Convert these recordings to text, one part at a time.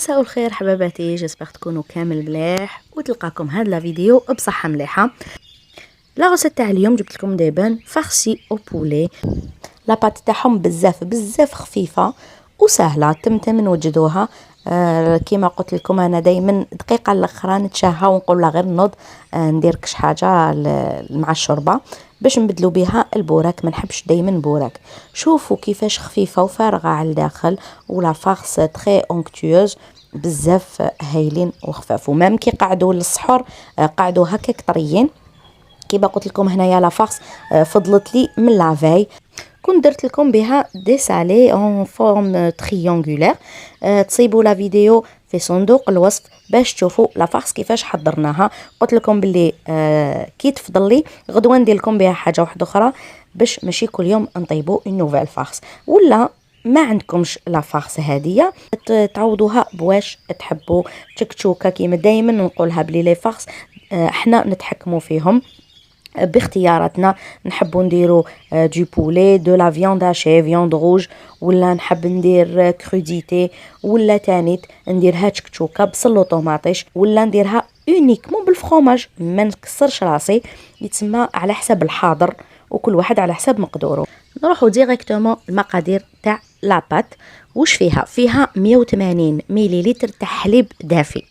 مساء الخير حباباتي، جيسبر تكونوا كامل مليح وتلقاكم هاد لا فيديو بصحه مليحه. لا غوسيت تاع اليوم جبت لكم ديبان فارسي او بولي. لا بات تاعهم بزاف خفيفه وسهله، تمتم نوجدوها. كيما قلت لكم انا دائما دقيقه الاخرى نتشهى ونقول لها غير نوض ندير كش حاجه مع الشوربه باش نبدلوا بها البوراك. ما نحبش دائما بوراك. شوفوا كيفاش خفيفه وفارغه على الداخل، ولا فارس تري اونكتيوز، بزاف هايلين وخفاف. ومام كي قعدوا للسحور قعدوا هكاك طريين. كيما قلت لكم هنايا لا فارس فضلت لي من لافاي، كنت درت لكم بها دي سالي اون فورم تريونغولير. تصيبوا لا فيديو في صندوق الوصف باش تشوفوا لا فارس كيفاش حضرناها. قلت لكم باللي كي تفضل لي غدوه ندير لكم بها حاجه واحده اخرى باش ماشي كل يوم نطيبوا نوفيل فارس. ولا ما عندكمش لا فارس هاديه تعوضوها بواش تحبوا. تشكشوكه كيما دائما نقولها بلي لي فارس احنا نتحكموا فيهم باختياراتنا. نحبوا نديرو دو بولي، دو لا فياند هاشي، فياند روج، ولا نحب ندير كروديتي، ولا تانيت نديرها تشكشوكه بصل وطوماطيش، ولا نديرها اونيكمون بالفرomاج. ما نكسرش راسي، يتسمى على حسب الحاضر وكل واحد على حسب مقدوره. نروحوا ديريكتومون المقادير تاع لابات. واش فيها 180 مليلتر تاع حليب دافي،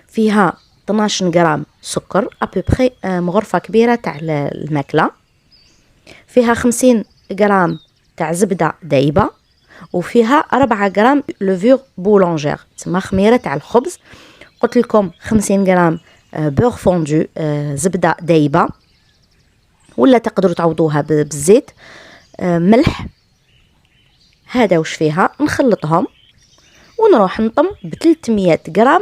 فيها 12 غرام سكر ابوبخي مغرفه كبيره تاع الماكله، فيها 50 غرام تاع زبده دايبه، وفيها 4 غرام لوفور بولونجير تسمى خميره تاع الخبز. قلت لكم 50 غرام بور فوندو زبده دايبه، ولا تقدروا تعوضوها بالزيت. ملح. هذا واش فيها. نخلطهم ونروح نطم ب 300 غرام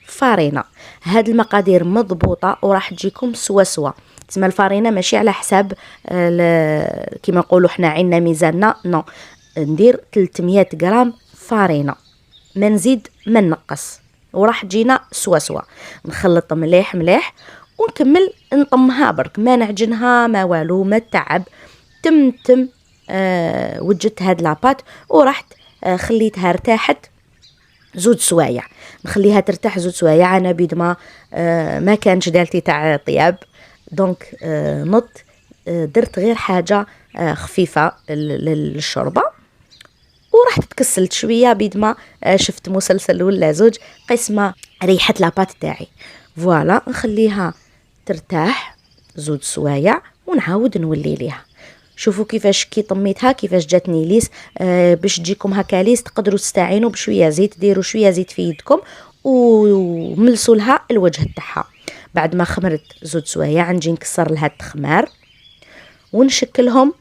فارينه. هاد المقادير مضبوطه وراح تجيكم سوا. تسمى الفارينه ماشي على حساب كيما نقولوا حنا عندنا ميزاننا، نو، ندير 300 غرام فارينه، ما نزيد ما نقص، وراح تجينا سوا. نخلط مليح ونكمل نطمها برك، ما نعجنها ما والو، ما تعب. تم وجدت هاد لاباط ورحت خليتها ارتاحت زود سوايع. نخليها ترتاح زود سوايع. انا بيد ما كانش دالتي تاع طياب، دونك نط درت غير حاجه خفيفه للشوربه، ورحت تكسلت شويه بيد ما شفت مسلسل ولا زوج قسمه ريحه لاباط تاعي. فوالا نخليها ترتاح زود سوايع ونعاود نولي ليها. شوفوا كيفاش كي طميتها كيفاش جاتني ليس. باش تجيكم هكا ليس تقدروا تستعينوا بشويه زيت، ديروا شويه زيت في يدكم وملسوا لها الوجه تاعها. بعد ما خمرت زود سوايع نجي نكسر لها التخمار ونشكلهم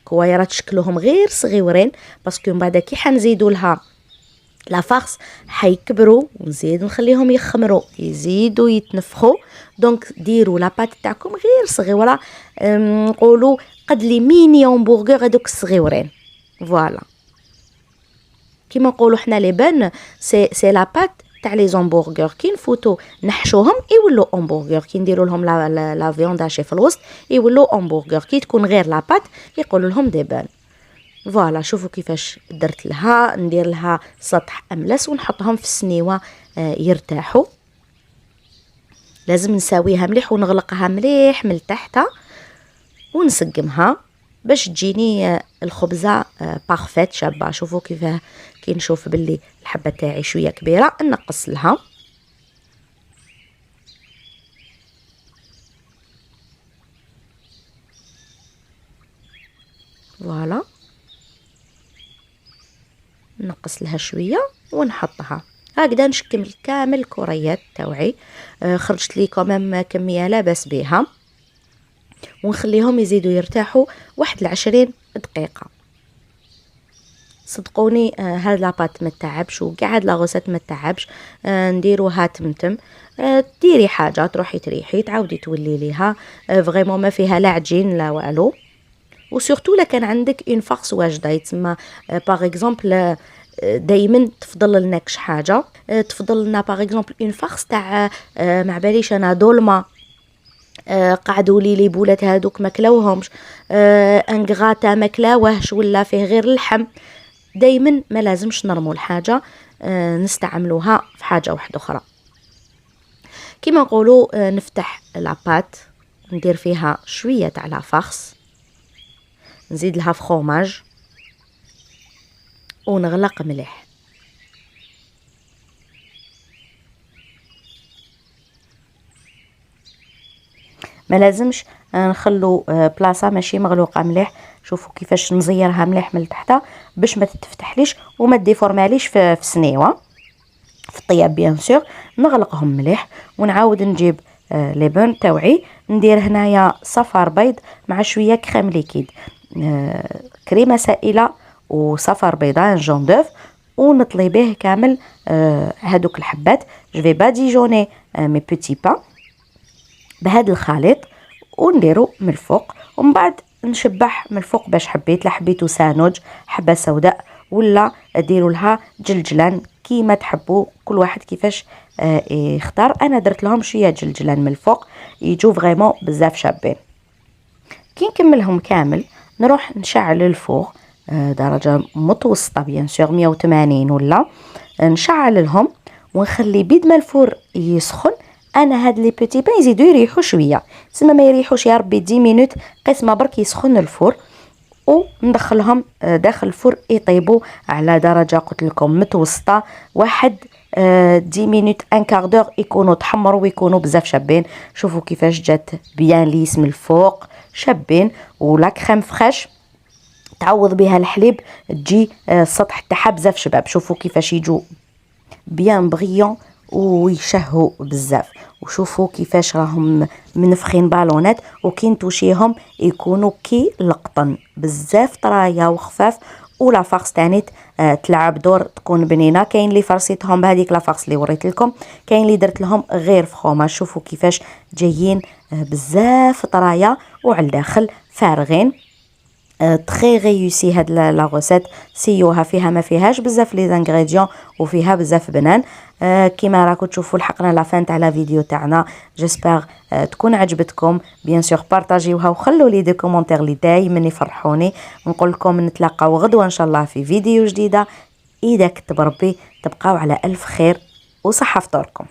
كويرات شكلهم غير صغيورين، باسكو من بعد كي حنزيدوا لها لا فارس حيكبروا ونزيد نخليهم يخمروا يزيدوا يتنفخوا. دونك ديروا لاباط تاعكم غير صغيره، نقولوا قد لي ميني همبرغر هذوك الصغيورين. فوالا كيما نقولوا حنا لي بان سي لاباط تاع لي همبرغر. كي نفوتوا نحشوهم يولوا همبرغر، كي نديروا لهم لا فياند هاشي في الوسط يولوا همبرغر. كي تكون غير لاباط يقولوا لهم دي بان. فوالا شوفوا كيفاش درت لها. ندير لها سطح املس ونحطهم في السنيوه يرتاحوا. لازم نساويها مليح ونغلقها مليح من تحت ونسقمها باش تجيني الخبزه بارفيت شابه. شوفوا كيفاه كي نشوف باللي الحبه تاعي شويه كبيره نقص لها. فوالا نقص لها شويه ونحطها هكذا. نشكل كامل الكريات تاوعي. خرجت لي كمام كميه لاباس بها، ونخليهم يزيدوا يرتاحوا 21 دقيقه. صدقوني هاد لاباط ما تعبش، وكاع هاد لاغوسات ما تعبش. نديروها تمتم. ديري حاجه تروحي تريحي تعاودي تولي ليها. فريمون ما فيها لا عجين لا والو. وسورتو لا كان عندك اون فارس واجده، يتسمى باغ اكزومبل دائما تفضل لنا كش حاجه. تفضل لنا باغ اكزومبل اون فارس تاع ما باليش انا دولمه. قعدوا لي بولات هذوك ما كلاوهمش. انغراتا ما كلاوهش ولا فيه غير اللحم. دايما ما لازمش نرمو الحاجه، نستعملوها في حاجه واحده اخرى. كيما نقولوا نفتح لاباط، ندير فيها شويه تاع لافارس، نزيد لها فخوماج ونغلق مليح. ما لازمش نخلو بلاصه ماشي مغلوقه مليح. شوفوا كيفاش نزيرها مليح من تحت باش ما تتفتحليش وما ديفورماليش في السنيوه في الطياب. بيان سور نغلقهم مليح ونعاود نجيب لي بون تاوعي، ندير هنايا صفار بيض مع شويه كريم ليكيد، كريمه سائله وصفار بيضاء جون دوف، ونطلي به كامل هادوك الحبات. جو في باديجوني مي بوتي بان بهذا الخليط ونديرو من الفوق، ومن بعد نشبح من الفوق باش حبيت. لا حبيتو سانوج حبه سوداء ولا ديروا لها جلجلان كيما تحبوا، كل واحد كيفاش يختار. انا درت لهم شويه جلجلان من الفوق يجوا فريمون بزاف شابين. كي نكملهم كامل نروح نشعل الفوق درجه متوسطه بيان سور 180 ولا نشعل لهم ونخلي بيد ما الفور يسخن. انا هاد لي بوتي بان يزيدوا يريحوا شويه، تسمى ما يريحوش يا ربي 10 مينوت قسمه برك يسخن الفور، وندخلهم داخل الفور يطيبوا على درجه قلت لكم متوسطه. واحد 10 مينوت ان كاردور يكونوا تحمروا ويكونوا بزاف شابين. شوفوا كيفاش جات بيان ليس من الفوق شابين، ولا كريم فريش تعوض بها الحليب تجي السطح تاعها بزاف شباب. شوفوا كيفاش يجوا بيان بغيون ويشهوا بزاف، وشوفوا كيفاش راهم منفخين بالونات، وكي نتوشيهم يكونوا كي القطن بزاف طرايا وخفاف. ولا فارس تاني تلعب دور تكون بنينه. كاين اللي فرصيتهم بهذيك لا فارس اللي وريت لكم، كاين اللي درت لهم غير فخومه. شوفوا كيفاش جايين بزاف طرايا وعلى الداخل فارغين. تري ريوسي هاد لا غوسيت، سيوها فيها ما فيهاش بزاف لي زانغريديون وفيها بزاف بنان. كيما راكم تشوفوا لحقنا لا فان تاع لا فيديو تاعنا. جيسبر تكون عجبتكم. بيان سور بارطاجيوها وخلوا لي دي كومونتير لي دايما يفرحوني. نقول لكم نتلاقاو غدوه ان شاء الله في فيديو جديده. اذا كتب ربي تبقاو على الف خير وصحه فطوركم.